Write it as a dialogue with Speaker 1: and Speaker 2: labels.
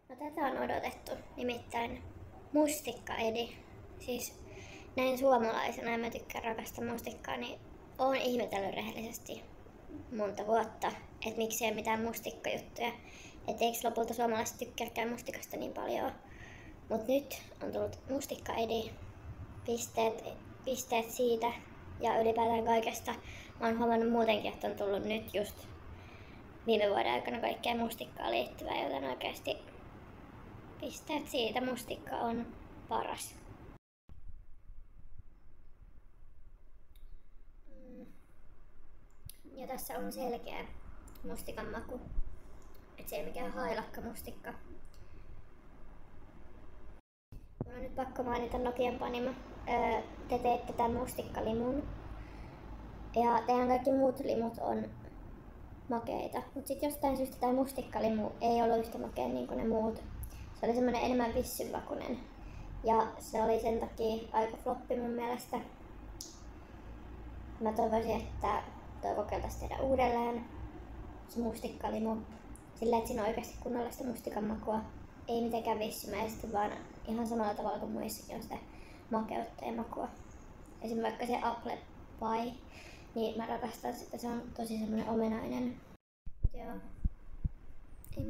Speaker 1: No tätä on odotettu, nimittäin mustikkaedi. Siis näin suomalaisena, ja mä tykkään rakastaa mustikkaa, niin oon ihmetellyt rehellisesti monta vuotta, että miksi ei ole mitään mustikkajuttuja. Että eikö lopulta suomalaiset tykkääkään mustikasta niin paljon. Mut nyt on tullut mustikkaedi, pisteet siitä ja ylipäätään kaikesta. Mä oon huomannut muutenkin, että on tullut nyt just viime vuoden aikana kaikkea mustikkaan liittyvää, joten oikeasti pisteet siitä, mustikka on paras. Ja tässä on selkeä mustikan maku. Et se ei mikään hailakka mustikka. Mun on nyt pakko mainita Nokian Panimo. Te teette tän mustikkalimun. Ja teidän kaikki muut limut on makeita. Mut sit jostain syystä tää mustikkalimu ei ollut yhtä makea niin kuin ne muut. Se oli semmonen enemmän vissynmakunen. Ja se oli sen takia aika floppi mun mielestä. Mä toivoisin, että toi kokeiltaisiin tehdä uudelleen se mustikkalimu. Sillä että siinä on oikeasti kunnollista mustikan makua. Ei mitenkään vissymäisesti, vaan ihan samalla tavalla kuin muissakin on sitä makeutta ja makua. Esimerkiksi vaikka se apple pie, niin mä rakastan sitä. Se on tosi semmonen omenainen. Joo. Ei